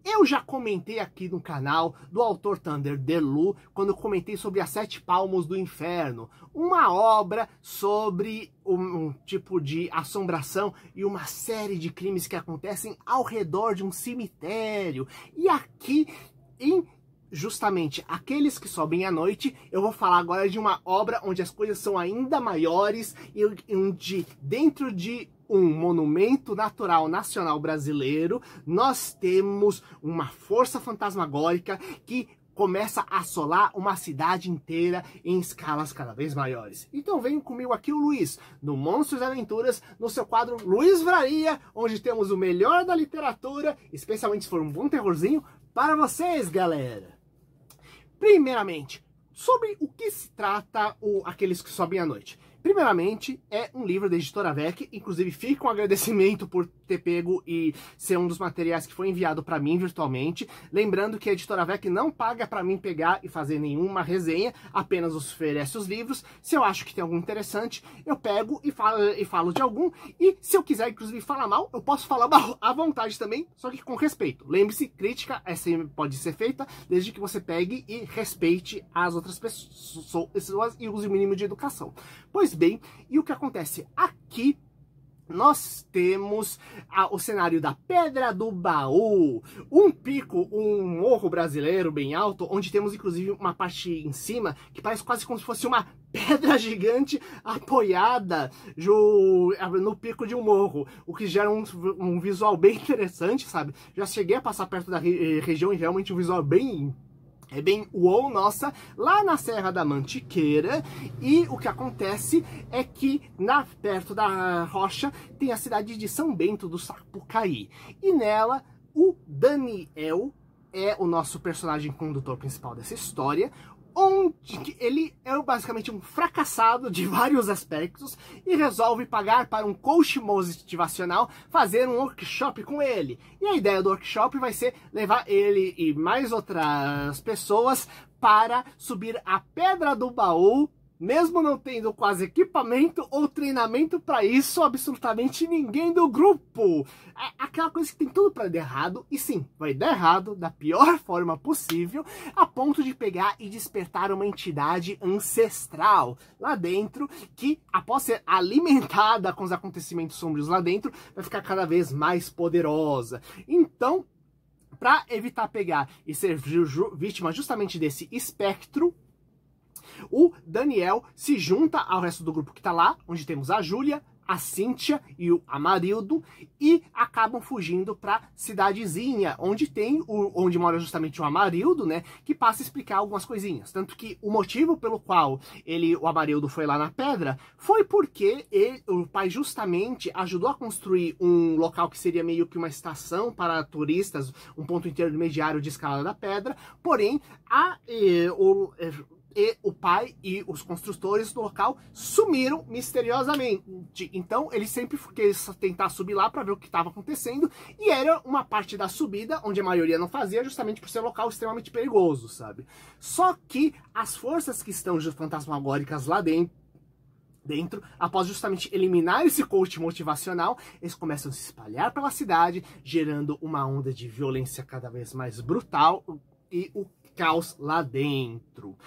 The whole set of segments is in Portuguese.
Eu já comentei aqui no canal do autor Thunder DeLu, quando eu comentei sobre As Sete Palmos do Inferno, uma obra sobre um tipo de assombração e uma série de crimes que acontecem ao redor de um cemitério. E aqui, justamente Aqueles que Sobem à Noite, eu vou falar agora de uma obra onde as coisas são ainda maiores e onde dentro de um monumento natural nacional brasileiro, nós temos uma força fantasmagórica que começa a assolar uma cidade inteira em escalas cada vez maiores. Então venham comigo aqui o Luiz, no Monstros e Aventuras, no seu quadro Luiz Vraria, onde temos o melhor da literatura, especialmente se for um bom terrorzinho, para vocês, galera. Primeiramente, sobre o que se trata Aqueles que Sobem à Noite. Primeiramente, é um livro da Editora VEC, inclusive fica um agradecimento por ter pego e ser um dos materiais que foi enviado para mim virtualmente. Lembrando que a Editora VEC não paga para mim pegar e fazer nenhuma resenha, apenas oferece os livros. Se eu acho que tem algum interessante, eu pego e falo de algum. E se eu quiser, inclusive, falar mal, eu posso falar mal à vontade também, só que com respeito. Lembre-se, crítica pode ser feita desde que você pegue e respeite as outras pessoas e use o mínimo de educação. Pois bem, e o que acontece aqui? Nós temos o cenário da Pedra do Baú, um pico, um morro brasileiro bem alto, onde temos inclusive uma parte em cima que parece quase como se fosse uma pedra gigante apoiada no pico de um morro, o que gera um visual bem interessante, sabe? Já cheguei a passar perto da região e realmente um visual bem uou, nossa, lá na Serra da Mantiqueira. E o que acontece é que perto da rocha tem a cidade de São Bento do Sapucaí. E nela, o Daniel é o nosso personagem condutor principal dessa história, onde ele é basicamente um fracassado de vários aspectos e resolve pagar para um coach motivacional fazer um workshop com ele. E a ideia do workshop vai ser levar ele e mais outras pessoas para subir a Pedra do Baú, mesmo não tendo quase equipamento ou treinamento para isso, absolutamente ninguém do grupo. É aquela coisa que tem tudo para dar errado, e sim, vai dar errado da pior forma possível, a ponto de pegar e despertar uma entidade ancestral lá dentro, que após ser alimentada com os acontecimentos sombrios lá dentro, vai ficar cada vez mais poderosa. Então, para evitar pegar e ser vítima justamente desse espectro, o Daniel se junta ao resto do grupo que tá lá, onde temos a Júlia, a Cíntia e o Amarildo, e acabam fugindo pra cidadezinha, onde mora justamente o Amarildo, né, que passa a explicar algumas coisinhas. Tanto que o motivo pelo qual o Amarildo foi lá na pedra foi porque o pai justamente ajudou a construir um local que seria meio que uma estação para turistas, um ponto intermediário de escalada da pedra, porém o pai e os construtores do local sumiram misteriosamente. Então ele sempre quis tentar subir lá para ver o que estava acontecendo, e era uma parte da subida onde a maioria não fazia, justamente por ser um local extremamente perigoso, sabe? Só que as forças que estão fantasmagóricas lá dentro, após justamente eliminar esse coach motivacional, eles começam a se espalhar pela cidade, gerando uma onda de violência cada vez mais brutal e o caos lá dentro.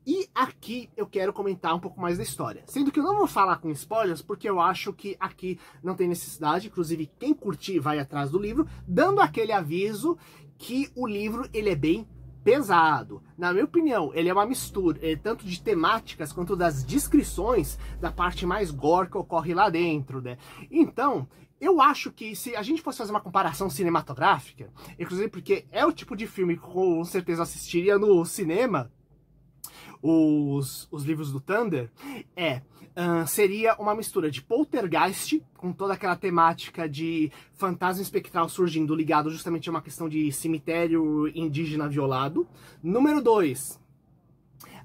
E aqui eu quero comentar um pouco mais da história, sendo que eu não vou falar com spoilers, porque eu acho que aqui não tem necessidade. Inclusive, quem curtir vai atrás do livro, dando aquele aviso que o livro ele é bem pesado. Na minha opinião, ele é uma mistura, tanto de temáticas quanto das descrições da parte mais gore que ocorre lá dentro, né? Então, eu acho que se a gente fosse fazer uma comparação cinematográfica, inclusive porque é o tipo de filme que com certeza assistiria no cinema, os livros do Thunder, seria uma mistura de Poltergeist, com toda aquela temática de fantasma espectral surgindo, ligado justamente a uma questão de cemitério indígena violado. Número 2,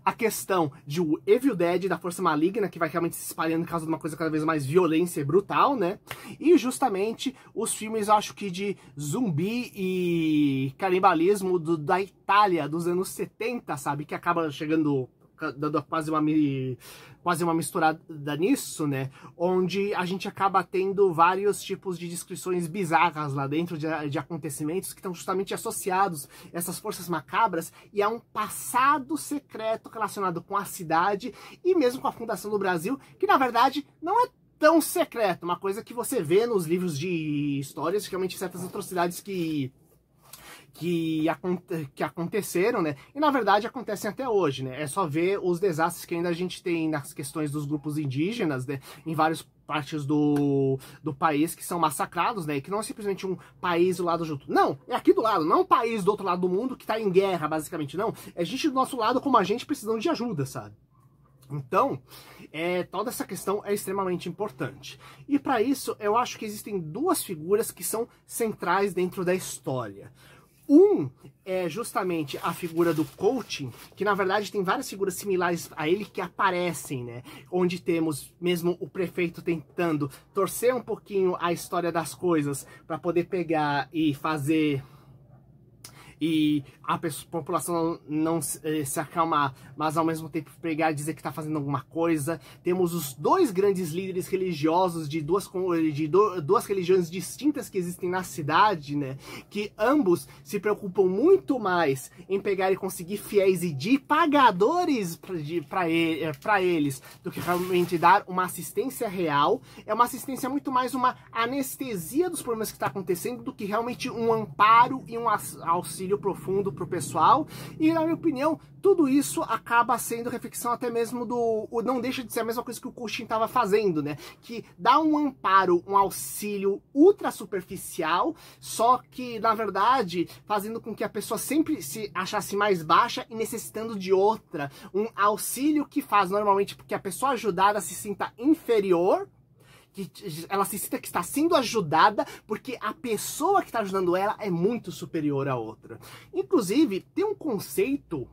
a questão de o Evil Dead, da força maligna, que vai realmente se espalhando por causa de uma coisa cada vez mais violência e brutal, né? E justamente os filmes, acho que de zumbi e canibalismo da Itália, dos anos 70, sabe? Que acaba chegando dando quase uma misturada nisso, né? Onde a gente acaba tendo vários tipos de descrições bizarras lá dentro de acontecimentos que estão justamente associados a essas forças macabras e a um passado secreto relacionado com a cidade e mesmo com a fundação do Brasil, que na verdade não é tão secreto, uma coisa que você vê nos livros de histórias, realmente certas atrocidades que aconteceram, né? E na verdade acontecem até hoje, né? É só ver os desastres que ainda a gente tem nas questões dos grupos indígenas, né? Em várias partes do país que são massacrados, né? E que não é simplesmente um país do lado junto. Não, é aqui do lado, não é um país do outro lado do mundo que tá em guerra, basicamente, não. É gente do nosso lado como a gente precisando de ajuda, sabe? Então, toda essa questão é extremamente importante. E para isso, eu acho que existem duas figuras que são centrais dentro da história. Um é justamente a figura do coaching, que na verdade tem várias figuras similares a ele que aparecem, né? Onde temos mesmo o prefeito tentando torcer um pouquinho a história das coisas para poder pegar e fazer... e a população não se acalmar, mas ao mesmo tempo pegar e dizer que está fazendo alguma coisa. Temos os dois grandes líderes religiosos de duas religiões distintas que existem na cidade, né? Que ambos se preocupam muito mais em pegar e conseguir fiéis e de pagadores para eles do que realmente dar uma assistência real. É uma assistência muito mais uma anestesia dos problemas que está acontecendo do que realmente um amparo e um auxílio profundo pro pessoal. E na minha opinião, tudo isso acaba sendo reflexão até mesmo não deixa de ser a mesma coisa que o coaching estava fazendo, né? Que dá um amparo, um auxílio ultra superficial, só que na verdade fazendo com que a pessoa sempre se achasse mais baixa e necessitando de outra, um auxílio que faz normalmente porque a pessoa ajudada se sinta inferior, que ela se sinta que está sendo ajudada porque a pessoa que está ajudando ela é muito superior à outra. Inclusive, tem um conceito,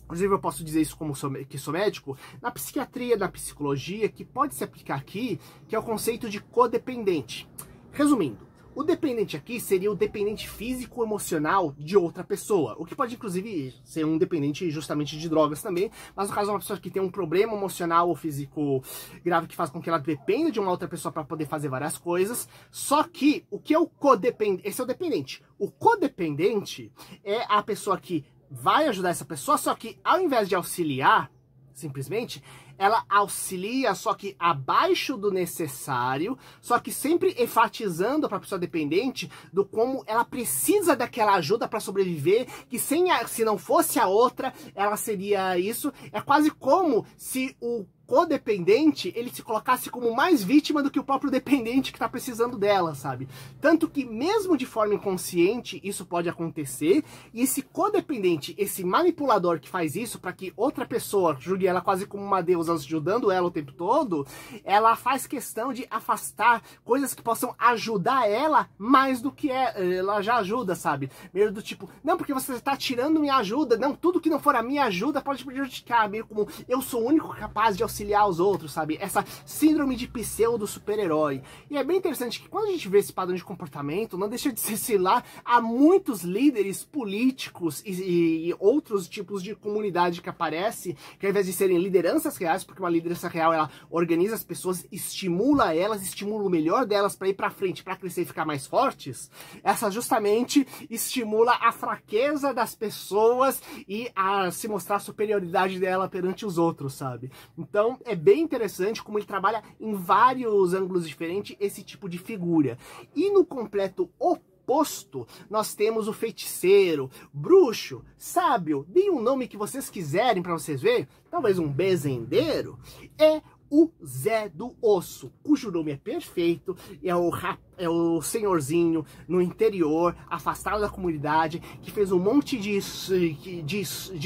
inclusive eu posso dizer isso como que sou médico, na psiquiatria, na psicologia, que pode se aplicar aqui, que é o conceito de codependente. Resumindo, o dependente aqui seria o dependente físico-emocional de outra pessoa, o que pode inclusive ser um dependente justamente de drogas também, mas no caso de uma pessoa que tem um problema emocional ou físico grave que faz com que ela dependa de uma outra pessoa para poder fazer várias coisas. Só que o que é o codependente? Esse é o dependente. O codependente é a pessoa que vai ajudar essa pessoa, só que ao invés de auxiliar, simplesmente, ela auxilia, só que abaixo do necessário, só que sempre enfatizando para a pessoa dependente do como ela precisa daquela ajuda para sobreviver, que se não fosse a outra, ela seria isso. É quase como se o codependente, ele se colocasse como mais vítima do que o próprio dependente que está precisando dela, sabe? Tanto que mesmo de forma inconsciente isso pode acontecer, e esse codependente, esse manipulador que faz isso para que outra pessoa julgue ela quase como uma deusa ajudando ela o tempo todo, ela faz questão de afastar coisas que possam ajudar ela mais do que ela já ajuda, sabe? Meio do tipo, não, porque você está tirando minha ajuda, não, tudo que não for a minha ajuda pode prejudicar, meio como eu sou o único capaz de auxiliar os outros, sabe? Essa síndrome de pseudo super-herói. E é bem interessante que quando a gente vê esse padrão de comportamento, não deixa de ser similar a muitos líderes políticos e outros tipos de comunidade que aparece, que ao invés de serem lideranças reais, porque uma liderança real, ela organiza as pessoas, estimula elas, estimula o melhor delas para ir para frente, para crescer e ficar mais fortes, essa justamente estimula a fraqueza das pessoas e a se mostrar a superioridade dela perante os outros, sabe? Então, é bem interessante como ele trabalha em vários ângulos diferentes esse tipo de figura. E no completo oposto, nós temos o feiticeiro, bruxo, sábio, deem um nome que vocês quiserem para vocês verem, talvez um bezendeiro, é o Zé do Osso, cujo nome é perfeito, é o senhorzinho no interior, afastado da comunidade, que fez um monte de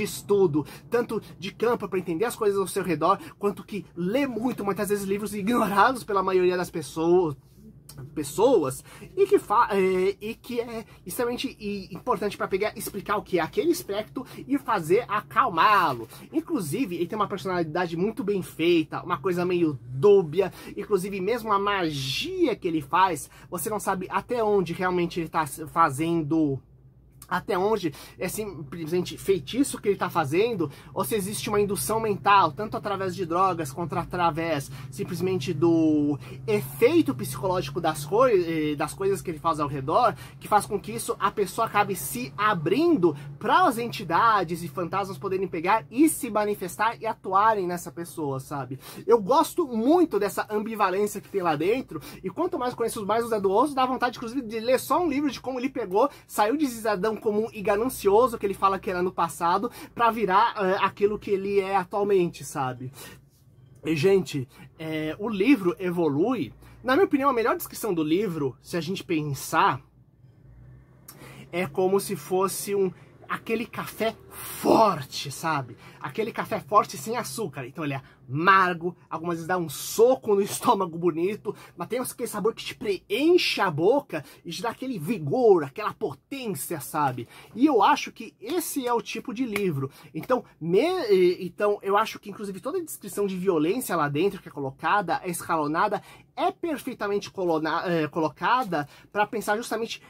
estudo, tanto de campo para entender as coisas ao seu redor, quanto que lê muito, muitas vezes livros ignorados pela maioria das pessoas, e que é extremamente importante para pegar e explicar o que é aquele espectro e fazer acalmá-lo. Inclusive, ele tem uma personalidade muito bem feita, uma coisa meio dúbia, inclusive mesmo a magia que ele faz, você não sabe até onde realmente ele está fazendo até onde é simplesmente feitiço que ele está fazendo, ou se existe uma indução mental, tanto através de drogas, quanto através simplesmente do efeito psicológico das coisas que ele faz ao redor, que faz com que isso, a pessoa acabe se abrindo para as entidades e fantasmas poderem pegar e se manifestar e atuarem nessa pessoa, sabe? Eu gosto muito dessa ambivalência que tem lá dentro, e quanto mais conheço mais o Zé do Osso, dá vontade, inclusive, de ler só um livro de como ele pegou, saiu de cidadão comum e ganancioso, que ele fala que era no passado, para virar aquilo que ele é atualmente, sabe? E, gente, o livro evolui. Na minha opinião, a melhor descrição do livro, se a gente pensar, é como se fosse aquele café forte, sabe? Aquele café forte sem açúcar. Então ele é amargo, algumas vezes dá um soco no estômago bonito, mas tem aquele sabor que te preenche a boca e te dá aquele vigor, aquela potência, sabe? E eu acho que esse é o tipo de livro. Então, eu acho que, inclusive, toda a descrição de violência lá dentro que é colocada, é escalonada, é perfeitamente colocada para pensar justamente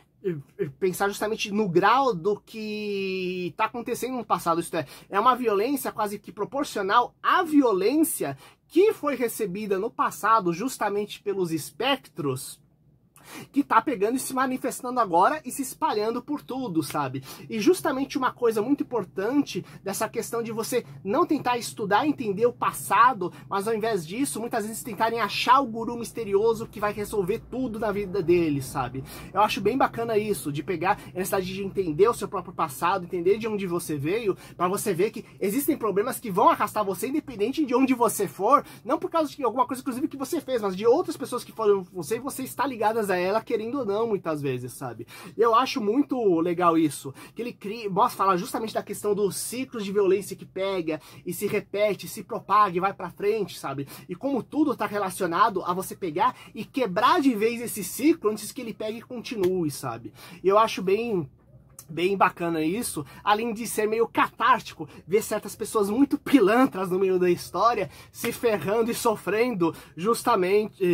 no grau do que está acontecendo no passado. Isto é uma violência quase que proporcional à violência que foi recebida no passado justamente pelos espectros, que tá pegando e se manifestando agora e se espalhando por tudo, sabe? E justamente uma coisa muito importante dessa questão de você não tentar estudar e entender o passado, mas ao invés disso, muitas vezes tentarem achar o guru misterioso que vai resolver tudo na vida dele, sabe? Eu acho bem bacana isso, de pegar a necessidade de entender o seu próprio passado, entender de onde você veio, para você ver que existem problemas que vão arrastar você independente de onde você for, não por causa de alguma coisa, inclusive, que você fez, mas de outras pessoas que foram você e você está ligadas a ela, querendo ou não, muitas vezes, sabe? Eu acho muito legal isso, que ele fala justamente da questão dos ciclos de violência que pega e se repete, se propaga e vai pra frente, sabe? E como tudo tá relacionado a você pegar e quebrar de vez esse ciclo antes que ele pegue e continue, sabe? E eu acho bem bacana isso, além de ser meio catártico, ver certas pessoas muito pilantras no meio da história se ferrando e sofrendo justamente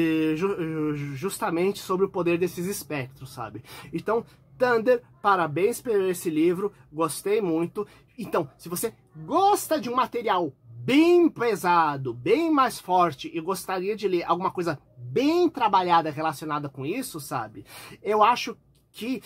sobre o poder desses espectros, sabe? Então, Thunder, parabéns por esse livro, gostei muito. Então, se você gosta de um material bem pesado, bem mais forte e gostaria de ler alguma coisa bem trabalhada relacionada com isso, sabe? Eu acho que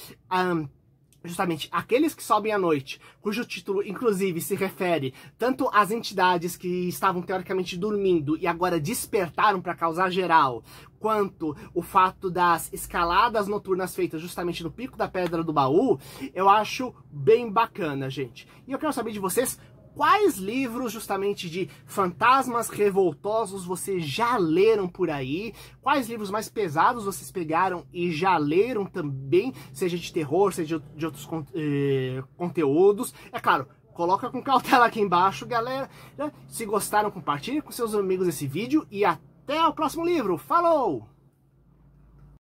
justamente aqueles que sobem à noite, cujo título inclusive se refere tanto às entidades que estavam teoricamente dormindo e agora despertaram para causar geral, quanto o fato das escaladas noturnas feitas justamente no Pico da Pedra do Baú, eu acho bem bacana, gente. E eu quero saber de vocês, quais livros justamente de fantasmas revoltosos vocês já leram por aí? Quais livros mais pesados vocês pegaram e já leram também? Seja de terror, seja de outros conteúdos. É claro, coloca com cautela aqui embaixo, galera. Se gostaram, compartilhe com seus amigos esse vídeo e até o próximo livro. Falou!